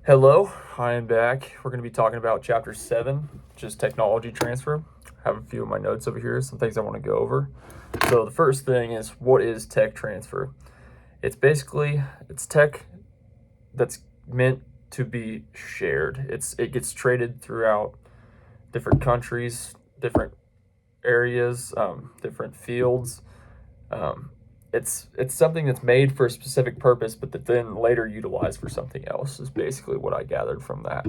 Hello, I am back. We're going to be talking about chapter 7, which is technology transfer. I have a few of my notes over here, some things I want to go over. So the first thing is, what is tech transfer? It's tech that's meant to be shared. It gets traded throughout different countries, different areas, different fields. Um, it's something that's made for a specific purpose, but that then later utilized for something else. Is basically what I gathered from that.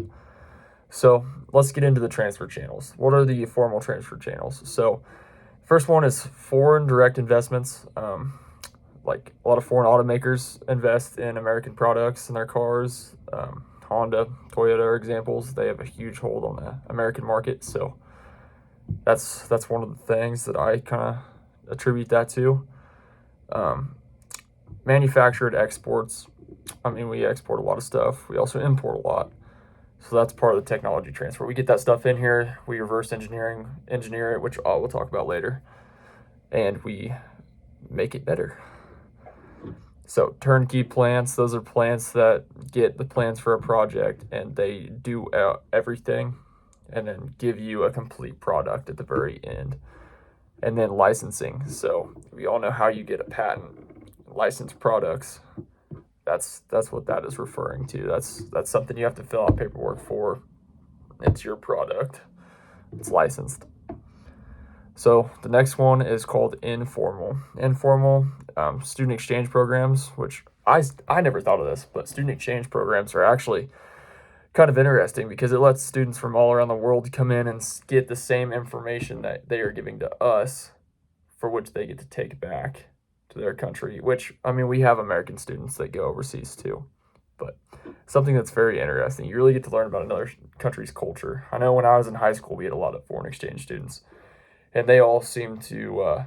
So let's get into the transfer channels. What are the formal transfer channels? So first one is foreign direct investments. Like a lot of foreign automakers invest in American products in their cars. Honda, Toyota are examples. They have a huge hold on the American market. So that's one of the things that I kind of attribute that to. Um, Manufactured exports. I mean, we export a lot of stuff. We also import a lot. So that's part of the technology transfer. We get that stuff in here, we reverse engineer it, which we'll talk about later, and we make it better. So turnkey plants, those are plants that get the plans for a project and they do everything and then give you a complete product at the very end. And then licensing. So we all know how you get a patent, licensed products. That's what that is referring to. That's something you have to fill out paperwork for. It's your product. It's licensed. So the next one is called informal. Informal student exchange programs, which I never thought of this, but student exchange programs are actually kind of interesting because it lets students from all around the world come in and get the same information that they are giving to us, for which they get to take back to their country. Which, I mean, we have American students that go overseas too, but something that's very interesting. You really get to learn about another country's culture. I know when I was in high school, we had a lot of foreign exchange students, and they all seem to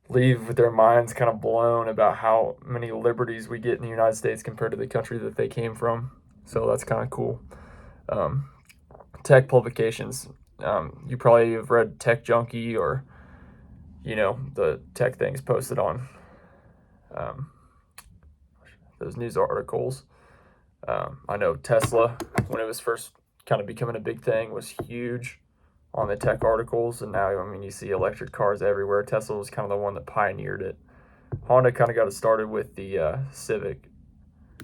leave with their minds kind of blown about how many liberties we get in the United States compared to the country that they came from. So that's kind of cool. Um, Tech publications. You probably have read Tech Junkie or, the tech things posted on um, those news articles. I know Tesla, when it was first kind of becoming a big thing, was huge on the tech articles, and now I mean you see electric cars everywhere. Tesla was kind of the one that pioneered it. Honda kind of got it started with the Civic,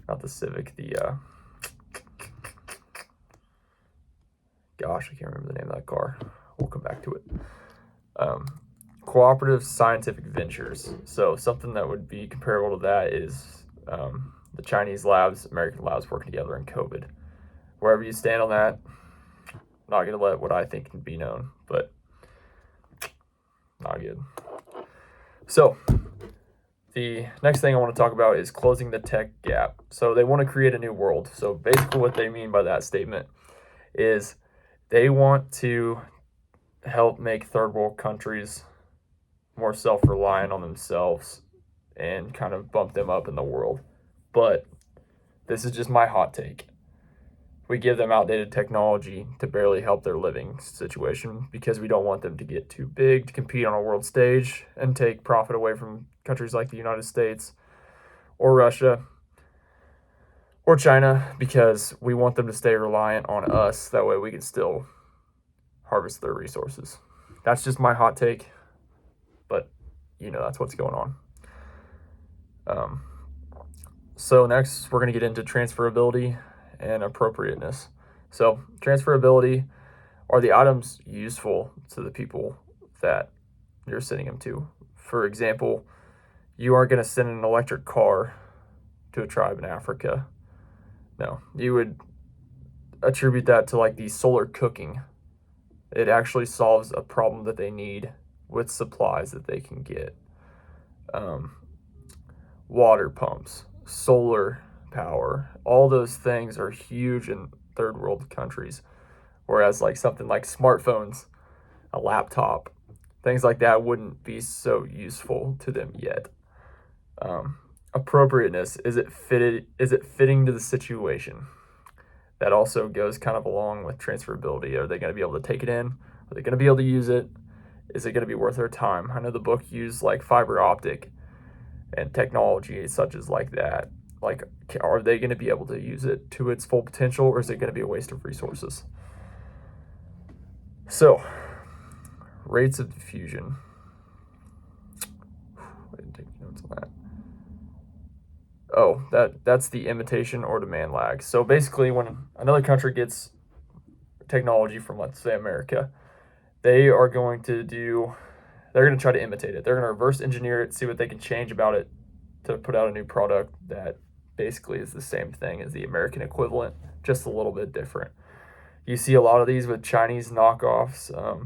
not the Civic, the gosh, I can't remember the name of that car. We'll come back to it. Um, Cooperative scientific ventures. So something that would be comparable to that is the Chinese labs, American labs working together in COVID. Wherever you stand on that, I'm not gonna let what I think can be known, but not good. So the next thing I want to talk about is closing the tech gap. So they want to create a new world. So basically what they mean by that statement is they want to help make third world countries more self-reliant on themselves and kind of bump them up in the world. But this is just my hot take. We give them outdated technology to barely help their living situation because we don't want them to get too big to compete on a world stage and take profit away from countries like the United States or Russia or China, because we want them to stay reliant on us. That way we can still harvest their resources. That's just my hot take, but that's what's going on. So next we're going to get into transferability and appropriateness. So transferability, are the items useful to the people that you're sending them to? For example, you aren't going to send an electric car to a tribe in Africa. No, you would attribute that to like the solar cooking. It actually solves a problem that they need with supplies that they can get. Water pumps, solar power, all those things are huge in third world countries. Whereas like something like smartphones, a laptop, things like that wouldn't be so useful to them yet. Appropriateness, is it fitting to the situation? That also goes kind of along with transferability. Are they going to be able to take it in? Are they going to be able to use it? Is it going to be worth their time? I know the book used like fiber optic and technology such as like that. Like, are they going to be able to use it to its full potential, or is it going to be a waste of resources? So, rates of diffusion. I didn't take notes on that. Oh, that's the imitation or demand lag. So basically, when another country gets technology from, let's say, America, they're going to try to imitate it. They're going to reverse engineer it, see what they can change about it to put out a new product that basically is the same thing as the American equivalent, just a little bit different. You see a lot of these with Chinese knockoffs. A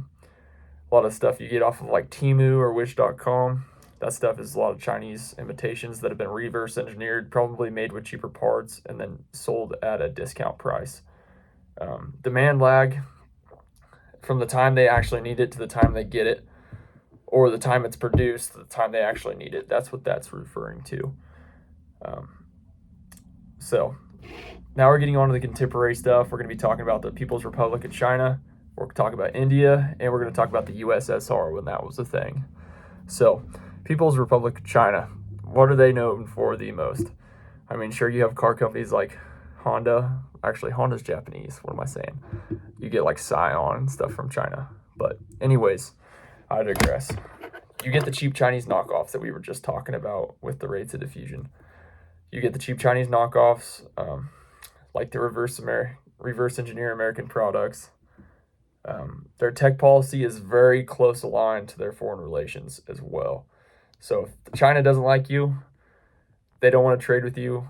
lot of stuff you get off of like Temu or Wish.com. That stuff is a lot of Chinese imitations that have been reverse engineered, probably made with cheaper parts, and then sold at a discount price. Demand lag, from the time they actually need it to the time they get it, or the time it's produced to the time they actually need it. That's what that's referring to. So now we're getting on to the contemporary stuff. We're going to be talking about the People's Republic of China. We're going to talk about India, and we're going to talk about the USSR when that was a thing. So, People's Republic of China, what are they known for the most? I mean, sure, you have car companies like Honda. Actually, Honda's Japanese. What am I saying? You get like Scion and stuff from China. But anyways, I digress. You get the cheap Chinese knockoffs that we were just talking about with the rates of diffusion. You get the cheap Chinese knockoffs, like the reverse engineer American products. Their tech policy is very close aligned to their foreign relations as well. So if China doesn't like you, they don't want to trade with you.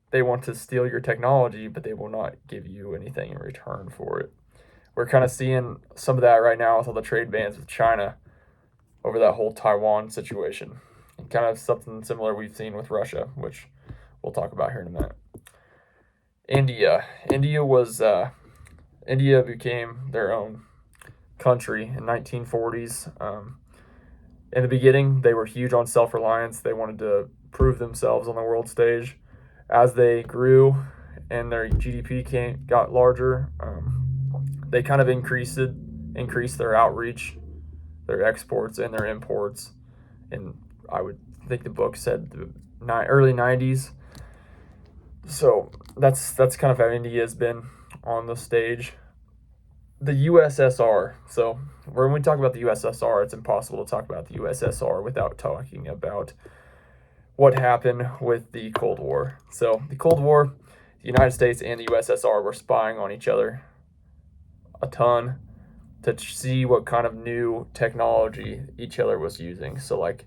They want to steal your technology, but they will not give you anything in return for it. We're kind of seeing some of that right now with all the trade bans with China over that whole Taiwan situation. And kind of something similar we've seen with Russia, which we'll talk about here in a minute. India became their own country in 1940s. In the beginning, they were huge on self-reliance. They wanted to prove themselves on the world stage. As they grew and their GDP got larger, they kind of increased their outreach, their exports and their imports. And I would think the book said the early 90s. So that's kind of how India has been on the stage. The USSR. So when we talk about the USSR, it's impossible to talk about the USSR without talking about what happened with the Cold War. So the Cold War, the United States and the USSR were spying on each other a ton to see what kind of new technology each other was using. So like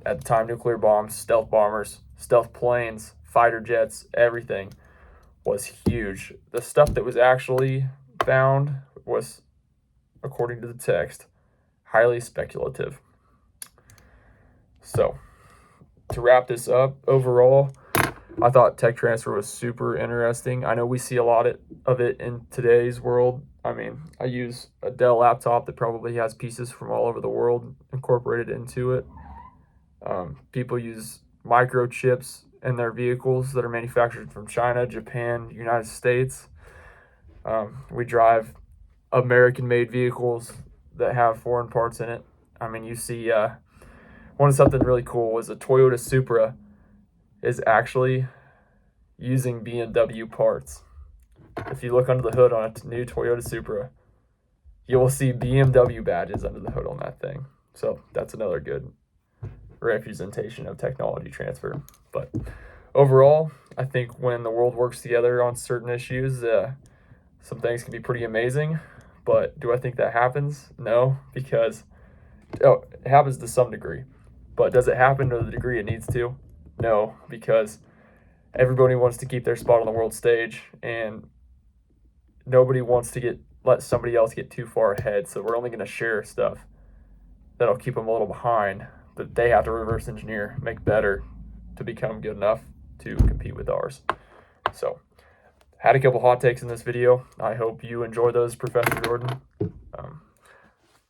at the time, nuclear bombs, stealth bombers, stealth planes, fighter jets, everything was huge. The stuff that was actually found was, according to the text, highly speculative. So, to wrap this up, overall, I thought tech transfer was super interesting. I know we see a lot of it in today's world. I mean, I use a Dell laptop that probably has pieces from all over the world incorporated into it. People use microchips in their vehicles that are manufactured from China, Japan, United States. We drive American-made vehicles that have foreign parts in it. I mean, you see, something really cool was a Toyota Supra is actually using BMW parts. If you look under the hood on a new Toyota Supra, you will see BMW badges under the hood on that thing. So that's another good representation of technology transfer. But overall, I think when the world works together on certain issues, some things can be pretty amazing. But do I think that happens? No, because it happens to some degree. But does it happen to the degree it needs to? No, because everybody wants to keep their spot on the world stage, and nobody wants to let somebody else get too far ahead. So we're only going to share stuff that'll keep them a little behind, but they have to reverse engineer, make better to become good enough to compete with ours. So, had a couple hot takes in this video. I hope you enjoy those, Professor Jordan.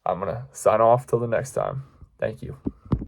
I'm going to sign off till the next time. Thank you.